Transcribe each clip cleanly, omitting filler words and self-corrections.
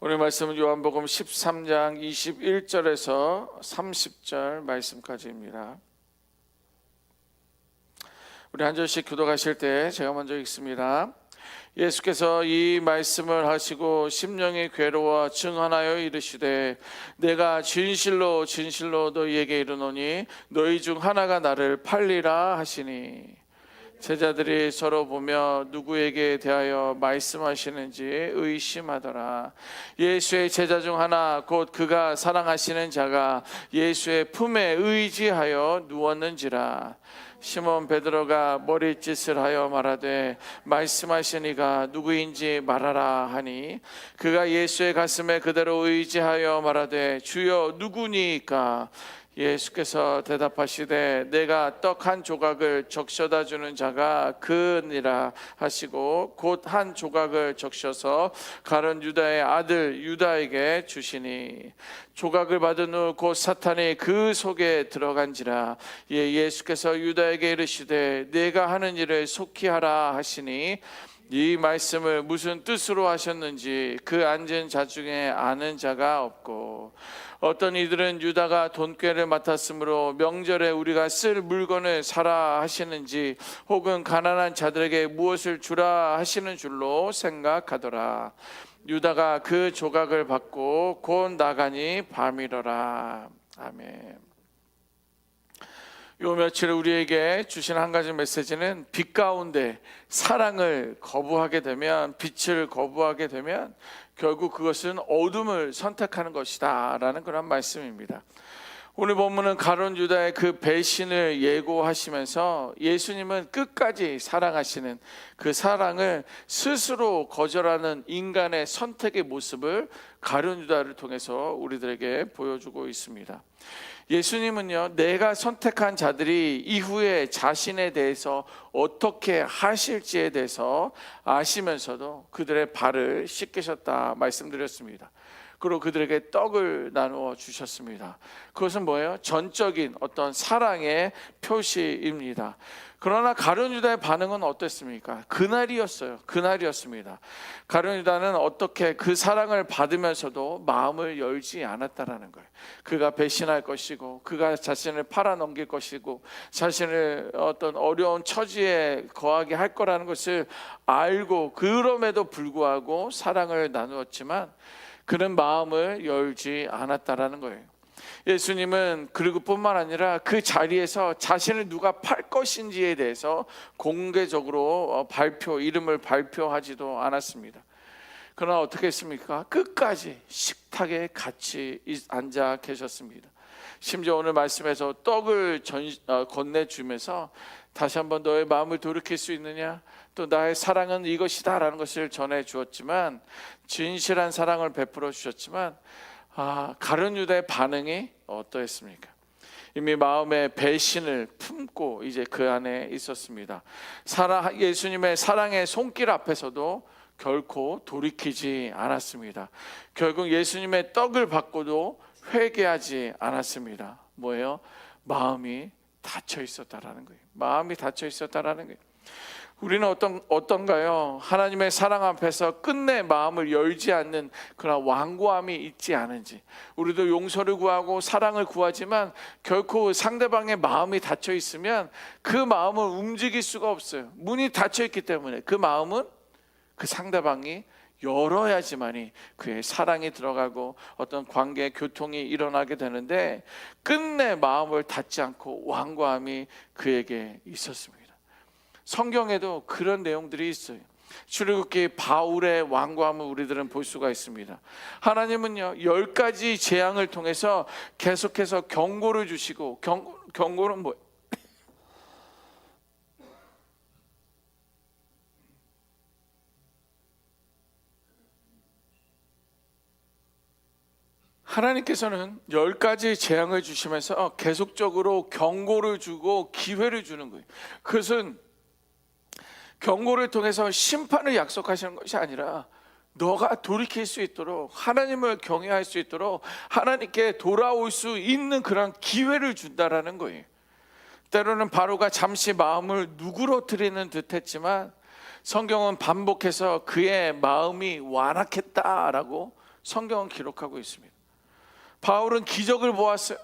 오늘 말씀은 요한복음 13장 21절에서 30절 말씀까지입니다. 우리 한 절씩 교독하실 때 제가 먼저 읽습니다. 예수께서 이 말씀을 하시고 심령이 괴로워 증언하여 이르시되 내가 진실로 진실로 너희에게 이르노니 너희 중 하나가 나를 팔리라 하시니 제자들이 서로 보며 누구에게 대하여 말씀하시는지 의심하더라. 예수의 제자 중 하나 곧 그가 사랑하시는 자가 예수의 품에 의지하여 누웠는지라. 시몬 베드로가 머리짓을 하여 말하되 말씀하시니가 누구인지 말하라 하니 그가 예수의 가슴에 그대로 의지하여 말하되 주여 누구니까? 예수께서 대답하시되 내가 떡 한 조각을 적셔다 주는 자가 그니라 하시고 곧 한 조각을 적셔서 가룟 유다의 아들 유다에게 주시니 조각을 받은 후 곧 사탄이 그 속에 들어간지라. 예수께서 유다에게 이르시되 내가 하는 일을 속히 하라 하시니 이 말씀을 무슨 뜻으로 하셨는지 그 앉은 자 중에 아는 자가 없고 어떤 이들은 유다가 돈꾀를 맡았으므로 명절에 우리가 쓸 물건을 사라 하시는지 혹은 가난한 자들에게 무엇을 주라 하시는 줄로 생각하더라. 유다가 그 조각을 받고 곧 나가니 밤이더라. 아멘. 요 며칠 우리에게 주신 한 가지 메시지는 빛 가운데 사랑을 거부하게 되면, 빛을 거부하게 되면 결국 그것은 어둠을 선택하는 것이다 라는 그런 말씀입니다. 오늘 본문은 가룟 유다의 그 배신을 예고하시면서 예수님은 끝까지 사랑하시는 그 사랑을 스스로 거절하는 인간의 선택의 모습을 가룟 유다를 통해서 우리들에게 보여주고 있습니다. 예수님은요, 내가 선택한 자들이 이후에 자신에 대해서 어떻게 하실지에 대해서 아시면서도 그들의 발을 씻기셨다 말씀드렸습니다. 그리고 그들에게 떡을 나누어 주셨습니다. 그것은 뭐예요? 전적인 어떤 사랑의 표시입니다. 그러나 가룟 유다의 반응은 어땠습니까? 그날이었습니다. 가룟 유다는 어떻게 그 사랑을 받으면서도 마음을 열지 않았다라는 거예요. 그가 배신할 것이고 그가 자신을 팔아넘길 것이고 자신을 어떤 어려운 처지에 거하게 할 거라는 것을 알고 그럼에도 불구하고 사랑을 나누었지만 그는 마음을 열지 않았다라는 거예요. 예수님은 그리고 뿐만 아니라 그 자리에서 자신을 누가 팔 것인지에 대해서 공개적으로 이름을 발표하지도 않았습니다. 그러나 어떻게 했습니까? 끝까지 식탁에 같이 앉아 계셨습니다. 심지어 오늘 말씀에서 떡을 건네주면서 다시 한번 너의 마음을 돌이킬 수 있느냐? 또 나의 사랑은 이것이다 라는 것을 전해주었지만, 진실한 사랑을 베풀어 주셨지만 가룟 유다의 반응이 어떠했습니까? 이미 마음의 배신을 품고 이제 그 안에 있었습니다. 예수님의 사랑의 손길 앞에서도 결코 돌이키지 않았습니다. 결국 예수님의 떡을 받고도 회개하지 않았습니다. 뭐예요? 마음이 닫혀 있었다라는 거예요. 마음이 닫혀 있었다라는 거예요. 우리는 어떤가요? 하나님의 사랑 앞에서 끝내 마음을 열지 않는 그런 완고함이 있지 않은지. 우리도 용서를 구하고 사랑을 구하지만 결코 상대방의 마음이 닫혀 있으면 그 마음을 움직일 수가 없어요. 문이 닫혀 있기 때문에 그 마음은 그 상대방이 열어야지만이 그의 사랑이 들어가고 어떤 관계 교통이 일어나게 되는데 끝내 마음을 닫지 않고 완고함이 그에게 있었습니다. 성경에도 그런 내용들이 있어요. 출애굽기 바울의 완고함을 우리들은 볼 수가 있습니다. 하나님은요 10가지 재앙을 통해서 계속해서 경고를 주시고, 경고는 뭐예요? 하나님께서는 10가지 재앙을 주시면서 계속적으로 경고를 주고 기회를 주는 거예요. 그것은 경고를 통해서 심판을 약속하시는 것이 아니라 너가 돌이킬 수 있도록, 하나님을 경외할 수 있도록 하나님께 돌아올 수 있는 그런 기회를 준다라는 거예요. 때로는 바로가 잠시 마음을 누그러뜨리는 듯 했지만 성경은 반복해서 그의 마음이 완악했다라고 성경은 기록하고 있습니다. 바울은 기적을 보았어요.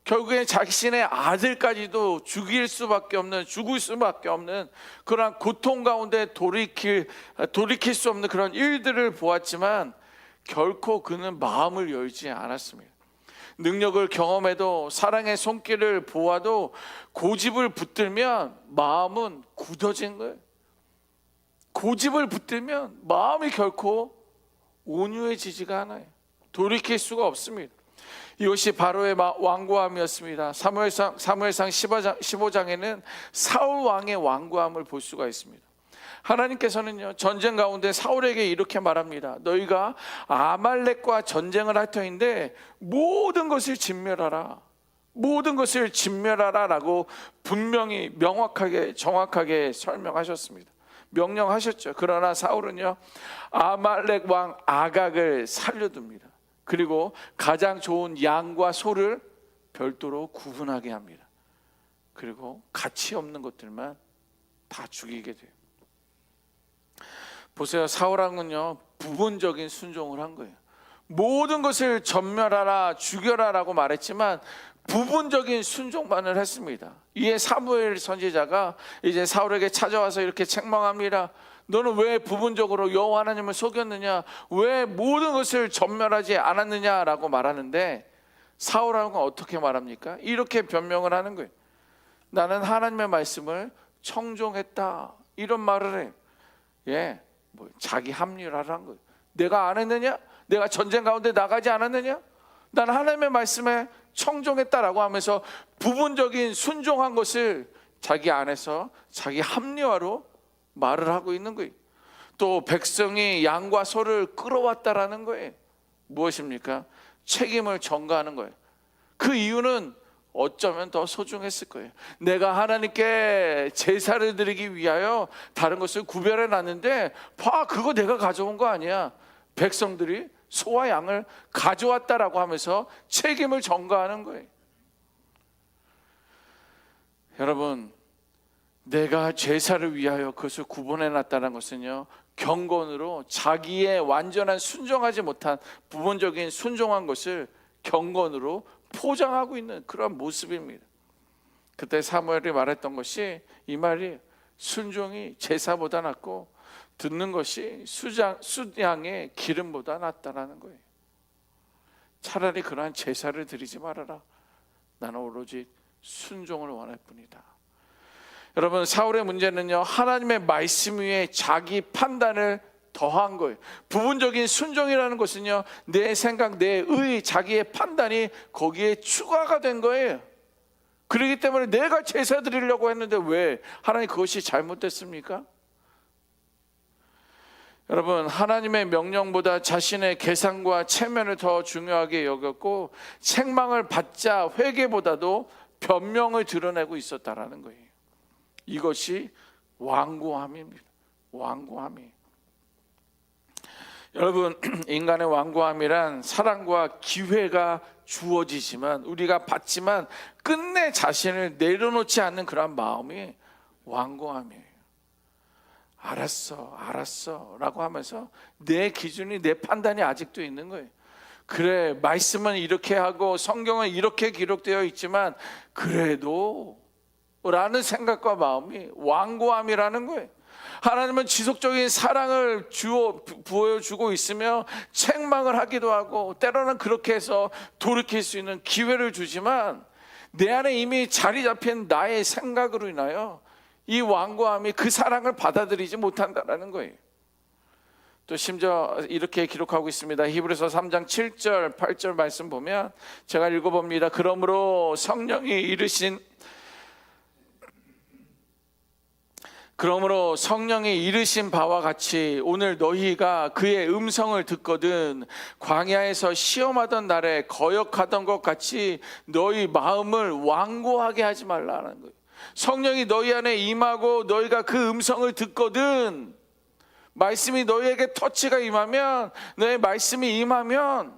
결국에 자신의 아들까지도 죽일 수밖에 없는, 죽을 수밖에 없는 그러한 고통 가운데 돌이킬 수 없는 그런 일들을 보았지만 결코 그는 마음을 열지 않았습니다. 능력을 경험해도, 사랑의 손길을 보아도 고집을 붙들면 마음은 굳어진 거예요. 고집을 붙들면 마음이 결코 온유해지지가 않아요. 돌이킬 수가 없습니다. 이것이 바로의 완고함이었습니다. 사무엘상 15장에는 사울 왕의 완고함을 볼 수가 있습니다. 하나님께서는요, 전쟁 가운데 사울에게 이렇게 말합니다. 너희가 아말렉과 전쟁을 할 터인데 모든 것을 진멸하라, 모든 것을 진멸하라 라고 분명히 명확하게 정확하게 설명하셨습니다. 명령하셨죠. 그러나 사울은요, 아말렉 왕 아각을 살려둡니다. 그리고 가장 좋은 양과 소를 별도로 구분하게 합니다. 그리고 가치 없는 것들만 다 죽이게 돼요. 보세요. 사울 왕은요, 부분적인 순종을 한 거예요. 모든 것을 전멸하라, 죽여라라고 말했지만 부분적인 순종만을 했습니다. 이에 사무엘 선지자가 이제 사울에게 찾아와서 이렇게 책망합니다. 너는 왜 부분적으로 여호와 하나님을 속였느냐, 왜 모든 것을 전멸하지 않았느냐라고 말하는데, 사울 왕은 어떻게 말합니까? 이렇게 변명을 하는 거예요. 나는 하나님의 말씀을 청종했다, 이런 말을 해요. 예, 뭐 자기 합리를 하라는 거예요. 내가 안 했느냐? 내가 전쟁 가운데 나가지 않았느냐? 나는 하나님의 말씀에 청종했다라고 하면서 부분적인 순종한 것을 자기 안에서 자기 합리화로 말을 하고 있는 거예요. 또 백성이 양과 소를 끌어왔다라는 거예요. 무엇입니까? 책임을 전가하는 거예요. 그 이유는 어쩌면 더 소중했을 거예요. 내가 하나님께 제사를 드리기 위하여 다른 것을 구별해 놨는데 봐, 그거 내가 가져온 거 아니야. 백성들이 소와 양을 가져왔다라고 하면서 책임을 전가하는 거예요. 여러분, 내가 제사를 위하여 그것을 구분해 놨다는 것은요, 경건으로 자기의 완전한 순종하지 못한 부분적인 순종한 것을 경건으로 포장하고 있는 그런 모습입니다. 그때 사무엘이 말했던 것이 이 말이, 순종이 제사보다 낫고 듣는 것이 수양의 기름보다 낫다라는 거예요. 차라리 그러한 제사를 드리지 말아라. 나는 오로지 순종을 원할 뿐이다. 여러분, 사울의 문제는요, 하나님의 말씀 위에 자기 판단을 더한 거예요. 부분적인 순종이라는 것은요, 내 생각, 내 의, 자기의 판단이 거기에 추가가 된 거예요. 그렇기 때문에 내가 제사 드리려고 했는데 왜 하나님 그것이 잘못됐습니까? 여러분, 하나님의 명령보다 자신의 계산과 체면을 더 중요하게 여겼고, 책망을 받자 회개보다도 변명을 드러내고 있었다라는 거예요. 이것이 완고함입니다. 완고함이. 여러분, 인간의 완고함이란 사랑과 기회가 주어지지만, 우리가 받지만 끝내 자신을 내려놓지 않는 그런 마음이 완고함이에요. 알았어 라고 하면서 내 기준이, 내 판단이 아직도 있는 거예요. 그래, 말씀은 이렇게 하고 성경은 이렇게 기록되어 있지만 그래도 라는 생각과 마음이 완고함이라는 거예요. 하나님은 지속적인 사랑을 보여주고 있으며 책망을 하기도 하고 때로는 그렇게 해서 돌이킬 수 있는 기회를 주지만, 내 안에 이미 자리 잡힌 나의 생각으로 인하여 이 완고함이 그 사랑을 받아들이지 못한다라는 거예요. 또 심지어 이렇게 기록하고 있습니다. 히브리서 3장 7절 8절 말씀 보면, 제가 읽어봅니다. 그러므로 성령이 이르신 바와 같이 오늘 너희가 그의 음성을 듣거든 광야에서 시험하던 날에 거역하던 것 같이 너희 마음을 완고하게 하지 말라는 거예요. 성령이 너희 안에 임하고 너희가 그 음성을 듣거든, 말씀이 너희에게 터치가 임하면, 너의 말씀이 임하면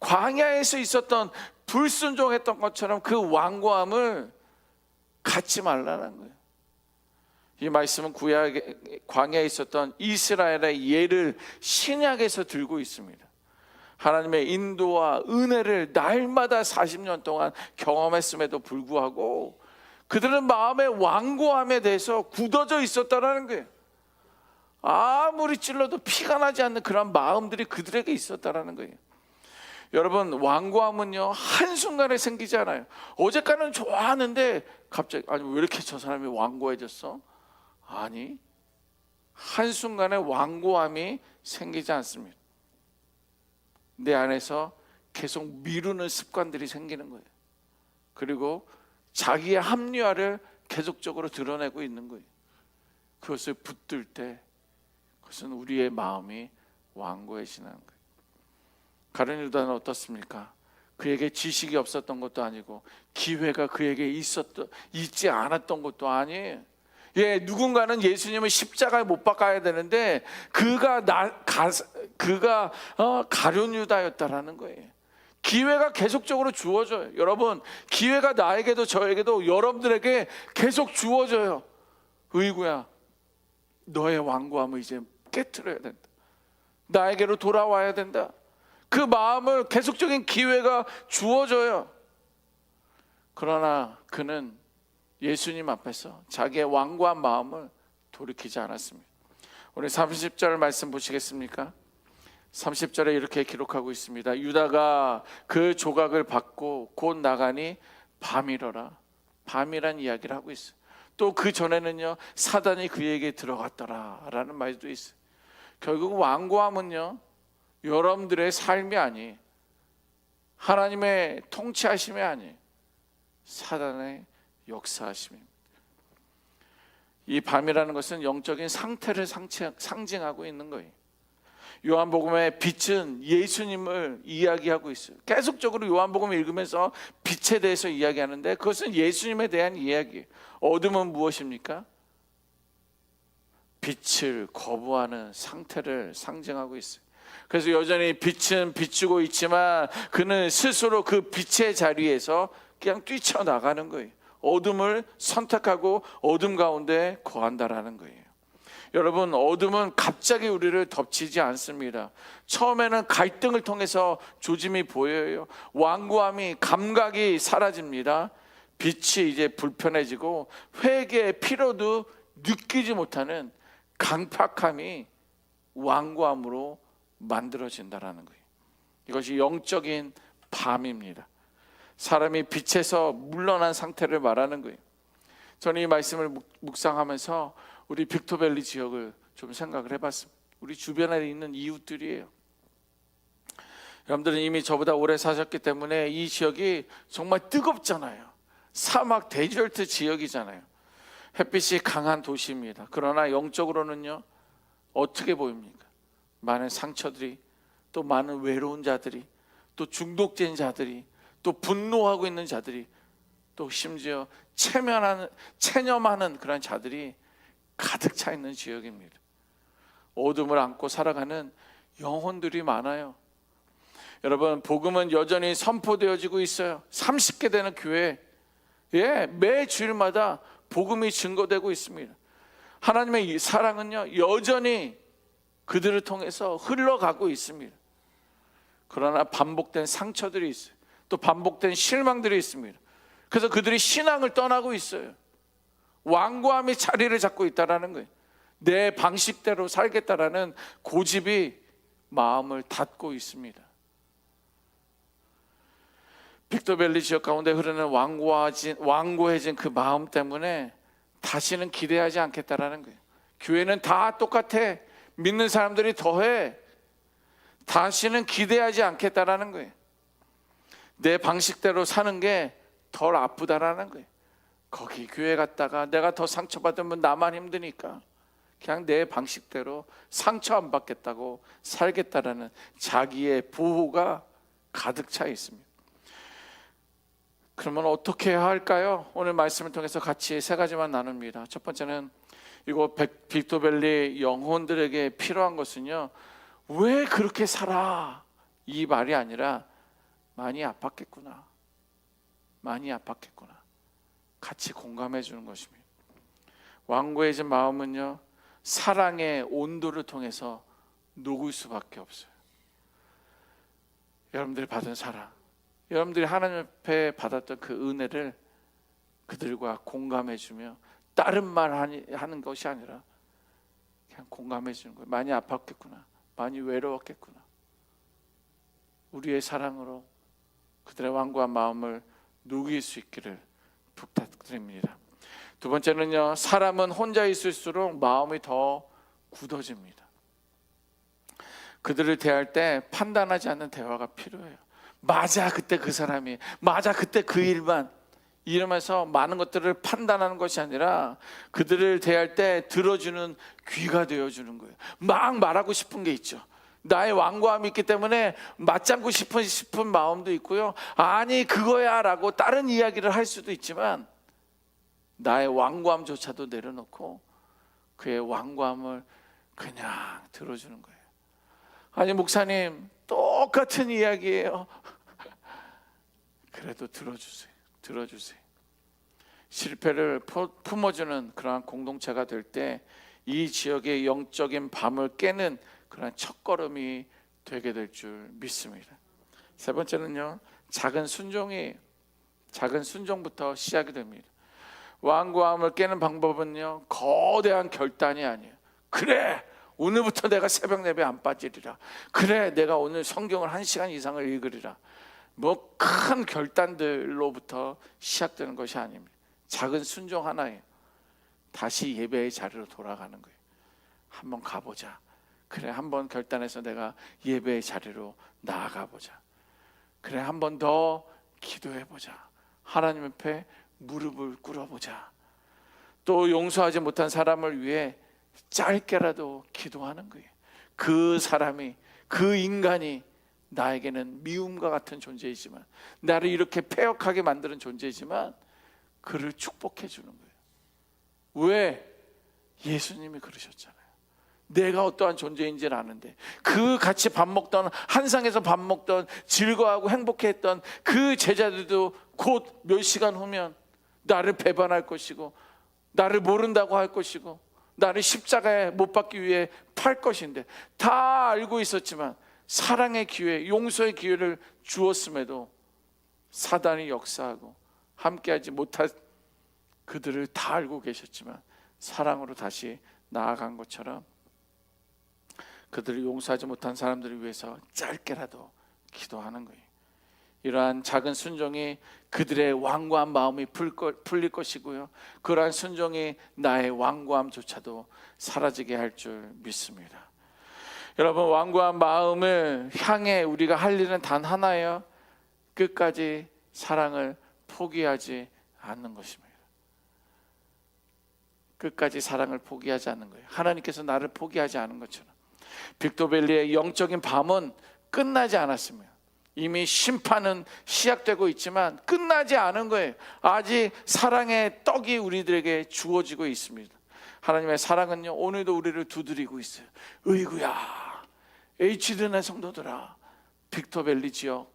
광야에서 있었던 불순종했던 것처럼 그 완고함을 갖지 말라는 거예요. 이 말씀은 구약 광야에 있었던 이스라엘의 예를 신약에서 들고 있습니다. 하나님의 인도와 은혜를 날마다 40년 동안 경험했음에도 불구하고 그들은 마음의 완고함에 대해서 굳어져 있었다라는 거예요. 아무리 찔러도 피가 나지 않는 그런 마음들이 그들에게 있었다라는 거예요. 여러분, 완고함은요 한순간에 생기지 않아요. 어제까지는 좋아하는데 갑자기 아니 왜 이렇게 저 사람이 완고해졌어? 아니, 한순간에 완고함이 생기지 않습니다. 내 안에서 계속 미루는 습관들이 생기는 거예요. 그리고 자기의 합리화를 계속적으로 드러내고 있는 거예요. 그것을 붙들 때 그것은 우리의 마음이 완고해지는 거예요. 가룟 유다는 어떻습니까? 그에게 지식이 없었던 것도 아니고 기회가 그에게 있지 않았던 것도 아니에요. 예, 누군가는 예수님을 십자가에 못 박아야 되는데 그가 가룟 유다였다라는 거예요. 기회가 계속적으로 주어져요. 여러분, 기회가 나에게도 저에게도 여러분들에게 계속 주어져요. 의구야, 너의 완고함을 이제 깨트려야 된다. 나에게로 돌아와야 된다. 그 마음을 계속적인 기회가 주어져요. 그러나 그는 예수님 앞에서 자기의 완고한 마음을 돌이키지 않았습니다. 우리 30절 말씀 보시겠습니까? 30절에 이렇게 기록하고 있습니다. 유다가 그 조각을 받고 곧 나가니 밤이러라. 밤이란 이야기를 하고 있어요. 또 그 전에는요 사단이 그에게 들어갔더라 라는 말도 있어요. 결국 완고함은요 여러분들의 삶이 아니, 하나님의 통치하심이 아니, 사단의 역사하심입니다. 이 밤이라는 것은 영적인 상태를 상징하고 있는 거예요. 요한복음의 빛은 예수님을 이야기하고 있어요. 계속적으로 요한복음을 읽으면서 빛에 대해서 이야기하는데 그것은 예수님에 대한 이야기예요. 어둠은 무엇입니까? 빛을 거부하는 상태를 상징하고 있어요. 그래서 여전히 빛은 비추고 있지만 그는 스스로 그 빛의 자리에서 그냥 뛰쳐나가는 거예요. 어둠을 선택하고 어둠 가운데 거한다라는 거예요. 여러분, 어둠은 갑자기 우리를 덮치지 않습니다. 처음에는 갈등을 통해서 조짐이 보여요. 완고함이, 감각이 사라집니다. 빛이 이제 불편해지고 회개의 피로도 느끼지 못하는 강팍함이 완고함으로 만들어진다라는 거예요. 이것이 영적인 밤입니다. 사람이 빛에서 물러난 상태를 말하는 거예요. 저는 이 말씀을 묵상하면서 우리 빅토밸리 지역을 좀 생각을 해봤습니다. 우리 주변에 있는 이웃들이에요. 여러분들은 이미 저보다 오래 사셨기 때문에 이 지역이 정말 뜨겁잖아요. 사막 데절트 지역이잖아요. 햇빛이 강한 도시입니다. 그러나 영적으로는요 어떻게 보입니까? 많은 상처들이, 또 많은 외로운 자들이, 또 중독된 자들이, 또 분노하고 있는 자들이, 또 심지어 체념하는 그런 자들이 가득 차 있는 지역입니다. 어둠을 안고 살아가는 영혼들이 많아요. 여러분, 복음은 여전히 선포되어지고 있어요. 30개 되는 교회, 매 주일마다 복음이 증거되고 있습니다. 하나님의 이 사랑은요 여전히 그들을 통해서 흘러가고 있습니다. 그러나 반복된 상처들이 있어요. 또 반복된 실망들이 있습니다. 그래서 그들이 신앙을 떠나고 있어요. 완고함이 자리를 잡고 있다는 거예요. 내 방식대로 살겠다라는 고집이 마음을 닫고 있습니다. 빅토밸리 지역 가운데 흐르는 완고해진 그 마음 때문에 다시는 기대하지 않겠다라는 거예요. 교회는 다 똑같아. 믿는 사람들이 더해. 다시는 기대하지 않겠다라는 거예요. 내 방식대로 사는 게 덜 아프다라는 거예요. 거기 교회 갔다가 내가 더 상처받으면 나만 힘드니까 그냥 내 방식대로 상처 안 받겠다고 살겠다라는 자기의 보호가 가득 차 있습니다. 그러면 어떻게 해야 할까요? 오늘 말씀을 통해서 같이 세 가지만 나눕니다. 첫 번째는 이곳 빅토밸리 영혼들에게 필요한 것은요, 왜 그렇게 살아? 이 말이 아니라 많이 아팠겠구나, 많이 아팠겠구나, 같이 공감해 주는 것입니다. 완고해진 마음은요 사랑의 온도를 통해서 녹을 수밖에 없어요. 여러분들이 받은 사랑, 여러분들이 하나님 앞에 받았던 그 은혜를 그들과 공감해주며 다른 말 하는 것이 아니라 그냥 공감해주는 거예요. 많이 아팠겠구나, 많이 외로웠겠구나. 우리의 사랑으로 그들의 완고한 마음을 누길 수 있기를 부탁드립니다. 두 번째는요, 사람은 혼자 있을수록 마음이 더 굳어집니다. 그들을 대할 때 판단하지 않는 대화가 필요해요. 맞아, 그때 그 사람이, 맞아, 그때 그 일만, 이러면서 많은 것들을 판단하는 것이 아니라 그들을 대할 때 들어주는 귀가 되어주는 거예요. 막 말하고 싶은 게 있죠. 나의 완고함이 있기 때문에 맞장구 싶은 마음도 있고요, 아니 그거야 라고 다른 이야기를 할 수도 있지만 나의 완고함조차도 내려놓고 그의 완고함을 그냥 들어주는 거예요. 아니 목사님, 똑같은 이야기예요. 그래도 들어주세요. 실패를 품어주는 그러한 공동체가 될 때 이 지역의 영적인 밤을 깨는 그런 첫걸음이 되게 될 줄 믿습니다. 세 번째는요, 작은 순종부터 시작이 됩니다. 완고함을 깨는 방법은요, 거대한 결단이 아니에요. 그래, 오늘부터 내가 새벽 예배 안 빠지리라. 그래, 내가 오늘 성경을 1시간 이상을 읽으리라. 뭐 큰 결단들로부터 시작되는 것이 아닙니다. 작은 순종 하나에 다시 예배의 자리로 돌아가는 거예요. 한번 가보자. 그래, 한번 결단해서 내가 예배의 자리로 나아가보자. 그래, 한번 더 기도해보자. 하나님 앞에 무릎을 꿇어보자. 또 용서하지 못한 사람을 위해 짧게라도 기도하는 거예요. 그 사람이, 그 인간이 나에게는 미움과 같은 존재이지만, 나를 이렇게 패역하게 만드는 존재이지만 그를 축복해 주는 거예요. 왜? 예수님이 그러셨잖아요. 내가 어떠한 존재인지를 아는데, 그 같이 밥 먹던, 한상에서 밥 먹던, 즐거워하고 행복해했던 그 제자들도 곧 몇 시간 후면 나를 배반할 것이고, 나를 모른다고 할 것이고, 나를 십자가에 못 박기 위해 팔 것인데, 다 알고 있었지만 사랑의 기회, 용서의 기회를 주었음에도 사단이 역사하고 함께하지 못할 그들을 다 알고 계셨지만 사랑으로 다시 나아간 것처럼 그들을 용서하지 못한 사람들을 위해서 짧게라도 기도하는 거예요. 이러한 작은 순종이 그들의 완고한 마음이 풀릴 것이고요, 그러한 순종이 나의 완고함조차도 사라지게 할 줄 믿습니다. 여러분, 완고한 마음을 향해 우리가 할 일은 단 하나예요. 끝까지 사랑을 포기하지 않는 것입니다. 끝까지 사랑을 포기하지 않는 거예요. 하나님께서 나를 포기하지 않은 것처럼 빅토밸리의 영적인 밤은 끝나지 않았습니다. 이미 심판은 시작되고 있지만 끝나지 않은 거예요. 아직 사랑의 떡이 우리들에게 주어지고 있습니다. 하나님의 사랑은요, 오늘도 우리를 두드리고 있어요. 의구야, HDN의 성도들아, 빅토밸리 지역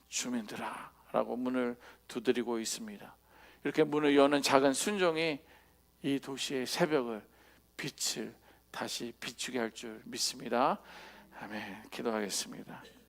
주민들아 라고 문을 두드리고 있습니다. 이렇게 문을 여는 작은 순종이 이 도시의 새벽을, 빛을 다시 비추게 할 줄 믿습니다. 아멘. 기도하겠습니다.